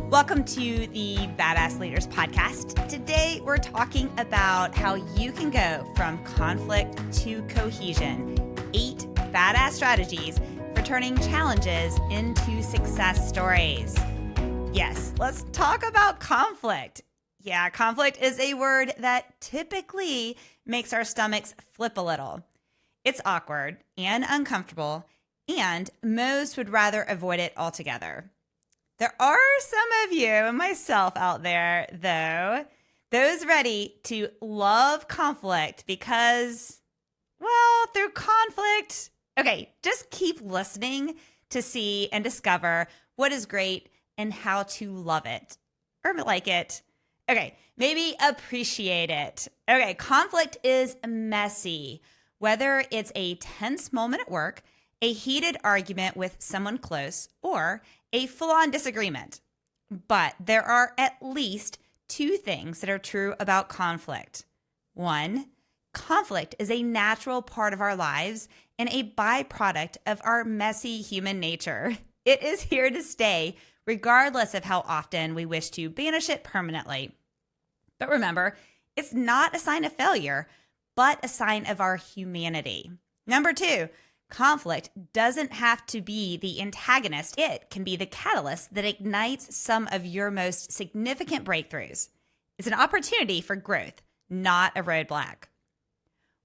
Welcome to the Badass Leaders Podcast. Today, we're talking about how you can go from conflict to cohesion. 8 badass strategies for turning challenges into success stories. Yes, let's talk about conflict. Yeah, conflict is a word that typically makes our stomachs flip a little. It's awkward and uncomfortable, and most would rather avoid it altogether. There are some of you and myself out there, though, those ready to love conflict because, well, through conflict, okay, just keep listening to see and discover what is great and how to love it or like it. Okay, maybe appreciate it. Okay, conflict is messy, whether it's a tense moment at work, a heated argument with someone close, or a full-on disagreement. But there are at least 2 things that are true about conflict. 1, conflict is a natural part of our lives and a byproduct of our messy human nature. It is here to stay, regardless of how often we wish to banish it permanently. But remember, it's not a sign of failure, but a sign of our humanity. Number 2, conflict doesn't have to be the antagonist. It can be the catalyst that ignites some of your most significant breakthroughs. It's an opportunity for growth, not a roadblock.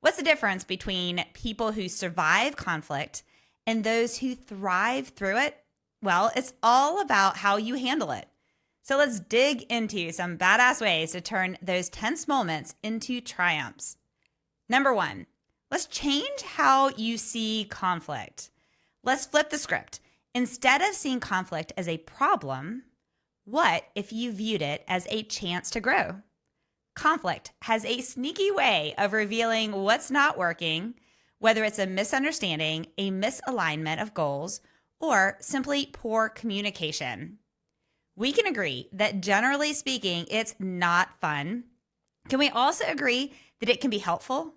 What's the difference between people who survive conflict and those who thrive through it? Well, it's all about how you handle it. So let's dig into some badass ways to turn those tense moments into triumphs. Number 1, let's change how you see conflict. Let's flip the script. Instead of seeing conflict as a problem, what if you viewed it as a chance to grow? Conflict has a sneaky way of revealing what's not working, whether it's a misunderstanding, a misalignment of goals, or simply poor communication. We can agree that generally speaking, it's not fun. Can we also agree that it can be helpful?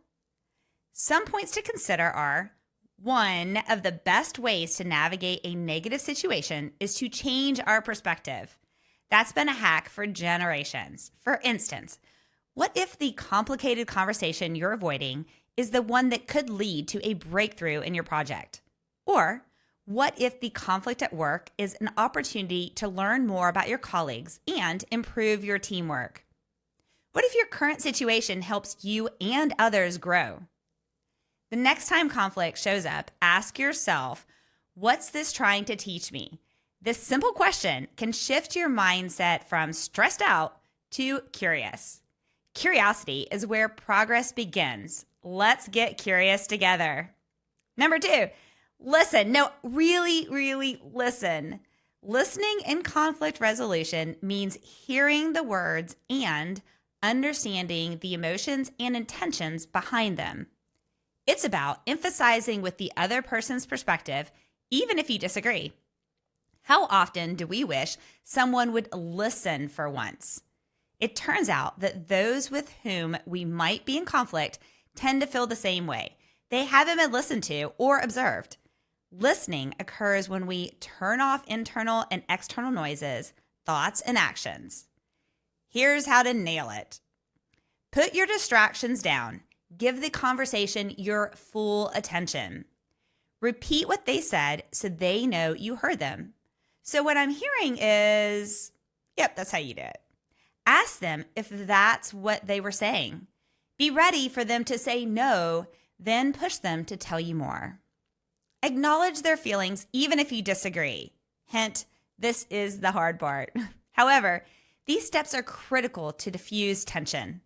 Some points to consider are, one of the best ways to navigate a negative situation is to change our perspective. That's been a hack for generations. For instance, what if the complicated conversation you're avoiding is the one that could lead to a breakthrough in your project? Or what if the conflict at work is an opportunity to learn more about your colleagues and improve your teamwork? What if your current situation helps you and others grow? The next time conflict shows up, ask yourself, what's this trying to teach me? This simple question can shift your mindset from stressed out to curious. Curiosity is where progress begins. Let's get curious together. Number 2, listen. No, really listen. Listening in conflict resolution means hearing the words and understanding the emotions and intentions behind them. It's about emphasizing with the other person's perspective, even if you disagree. How often do we wish someone would listen for once? It turns out that those with whom we might be in conflict tend to feel the same way. They haven't been listened to or observed. Listening occurs when we turn off internal and external noises, thoughts, and actions. Here's how to nail it. Put your distractions down. Give the conversation your full attention. Repeat what they said so they know you heard them. So what I'm hearing is, yep, that's how you do it. Ask them if that's what they were saying. Be ready for them to say no, then push them to tell you more. Acknowledge their feelings even if you disagree. Hint, this is the hard part. However, these steps are critical to diffuse tension.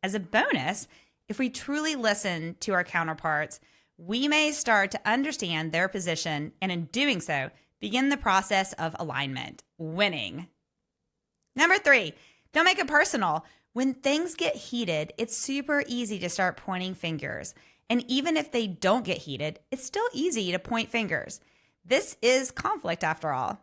As a bonus, if we truly listen to our counterparts, we may start to understand their position and in doing so, begin the process of alignment, winning. Number 3, don't make it personal. When things get heated, it's super easy to start pointing fingers. And even if they don't get heated, it's still easy to point fingers. This is conflict after all.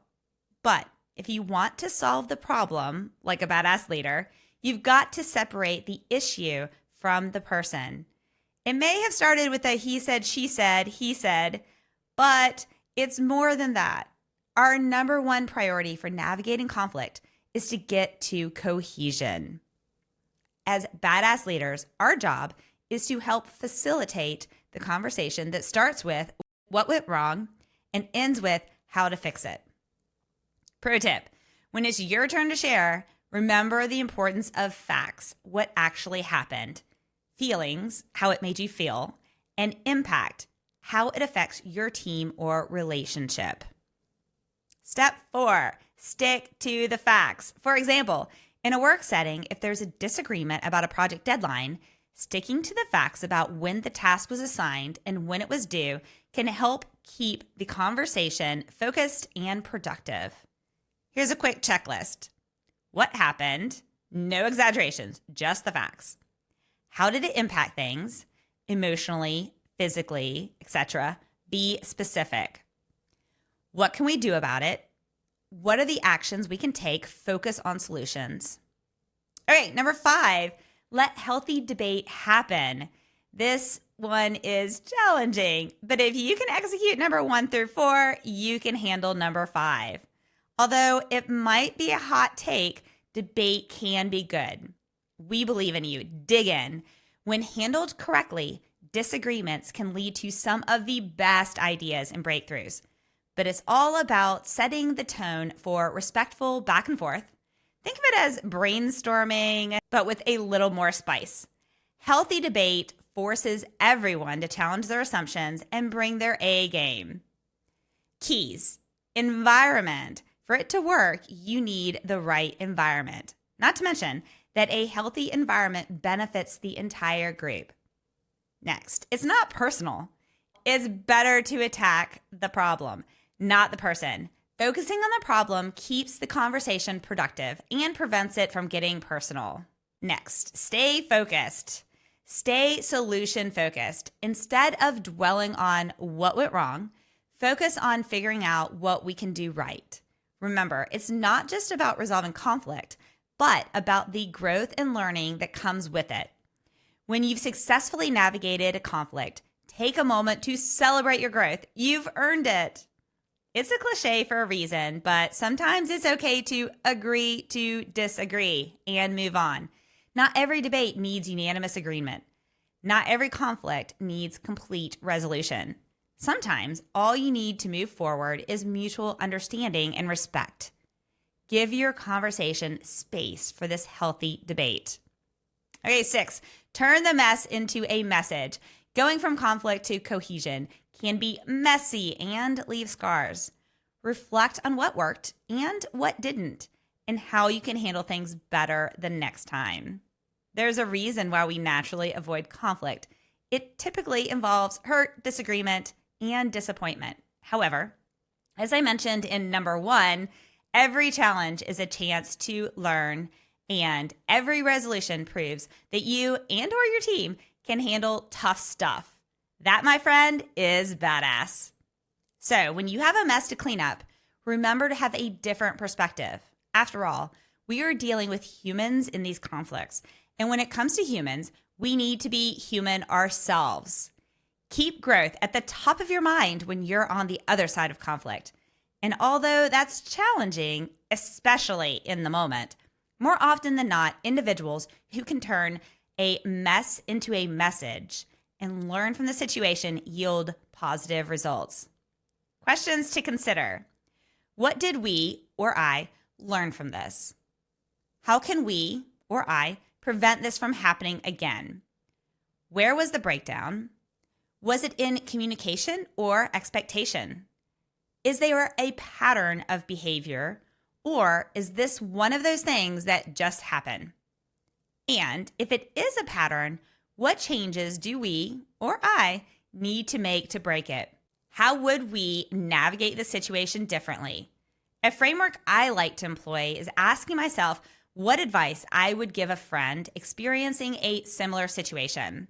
But if you want to solve the problem like a badass leader, you've got to separate the issue from the person. It may have started with a he said, she said, he said, but it's more than that. Our number 1 priority for navigating conflict is to get to cohesion. As badass leaders, our job is to help facilitate the conversation that starts with what went wrong and ends with how to fix it. Pro tip, when it's your turn to share, remember the importance of facts, what actually happened, feelings, how it made you feel, and impact, how it affects your team or relationship. Step 4, stick to the facts. For example, in a work setting, if there's a disagreement about a project deadline, sticking to the facts about when the task was assigned and when it was due can help keep the conversation focused and productive. Here's a quick checklist. What happened? No exaggerations, just the facts. How did it impact things? Emotionally, physically, etc. Be specific. What can we do about it? What are the actions we can take? Focus on solutions. All right, number 5, let healthy debate happen. This one is challenging, but if you can execute number 1 through 4, you can handle number 5. Although it might be a hot take, debate can be good. We believe in you. Dig in. When handled correctly, disagreements can lead to some of the best ideas and breakthroughs. But it's all about setting the tone for respectful back and forth. Think of it as brainstorming, but with a little more spice. Healthy debate forces everyone to challenge their assumptions and bring their A game. Keys. Environment. For it to work, you need the right environment. Not to mention that a healthy environment benefits the entire group. Next, it's not personal. It's better to attack the problem, not the person. Focusing on the problem keeps the conversation productive and prevents it from getting personal. Next, stay focused. Stay solution focused. Instead of dwelling on what went wrong, focus on figuring out what we can do right. Remember, it's not just about resolving conflict, but about the growth and learning that comes with it. When you've successfully navigated a conflict, take a moment to celebrate your growth. You've earned it. It's a cliche for a reason, but sometimes it's okay to agree to disagree and move on. Not every debate needs unanimous agreement. Not every conflict needs complete resolution. Sometimes all you need to move forward is mutual understanding and respect. Give your conversation space for this healthy debate. Okay, 6, turn the mess into a message. Going from conflict to cohesion can be messy and leave scars. Reflect on what worked and what didn't, and how you can handle things better the next time. There's a reason why we naturally avoid conflict. It typically involves hurt, disagreement, and disappointment. However, as I mentioned in number 1, every challenge is a chance to learn, and every resolution proves that you and or your team can handle tough stuff. That, my friend, is badass. So when you have a mess to clean up, remember to have a different perspective. After all, we are dealing with humans in these conflicts. And when it comes to humans, we need to be human ourselves. Keep growth at the top of your mind when you're on the other side of conflict. And although that's challenging, especially in the moment, more often than not, individuals who can turn a mess into a message and learn from the situation yield positive results. Questions to consider. What did we or I learn from this? How can we or I prevent this from happening again? Where was the breakdown? Was it in communication or expectation? Is there a pattern of behavior, or is this one of those things that just happen? And if it is a pattern, what changes do we or I need to make to break it? How would we navigate the situation differently? A framework I like to employ is asking myself what advice I would give a friend experiencing a similar situation.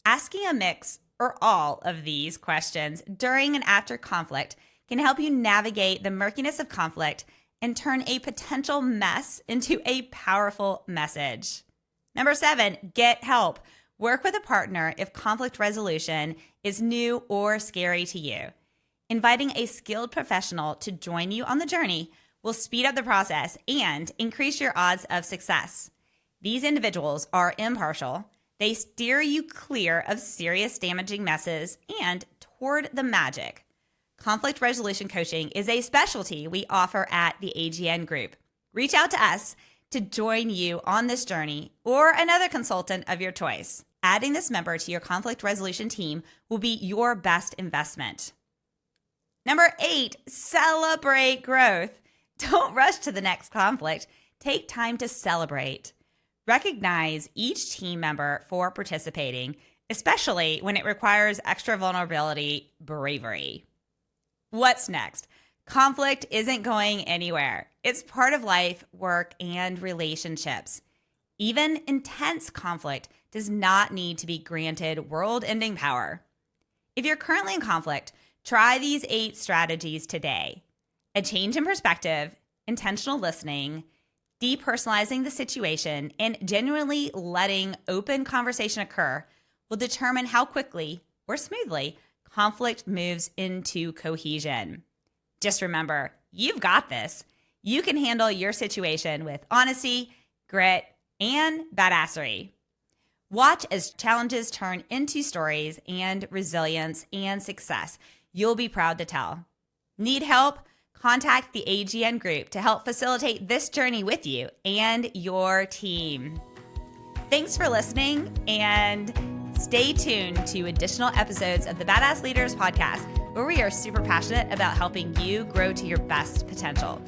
Asking a mix or all of these questions during and after conflict can help you navigate the murkiness of conflict and turn a potential mess into a powerful message. Number 7, get help. Work with a partner if conflict resolution is new or scary to you. Inviting a skilled professional to join you on the journey will speed up the process and increase your odds of success. These individuals are impartial. They steer you clear of serious damaging messes and toward the magic. Conflict resolution coaching is a specialty we offer at the AGN Group. Reach out to us to join you on this journey or another consultant of your choice. Adding this member to your conflict resolution team will be your best investment. Number 8, celebrate growth. Don't rush to the next conflict. Take time to celebrate. Recognize each team member for participating, especially when it requires extra vulnerability, bravery. What's next? Conflict isn't going anywhere. It's part of life, work, and relationships. Even intense conflict does not need to be granted world-ending power. If you're currently in conflict, try these 8 strategies today. A change in perspective, intentional listening, depersonalizing the situation, and genuinely letting open conversation occur will determine how quickly or smoothly conflict moves into cohesion. Just remember, you've got this. You can handle your situation with honesty, grit, and badassery. Watch as challenges turn into stories and resilience and success you'll be proud to tell. Need help? Contact the AGN Group to help facilitate this journey with you and your team. Thanks for listening, and stay tuned to additional episodes of the Badass Leaders podcast, where we are super passionate about helping you grow to your best potential.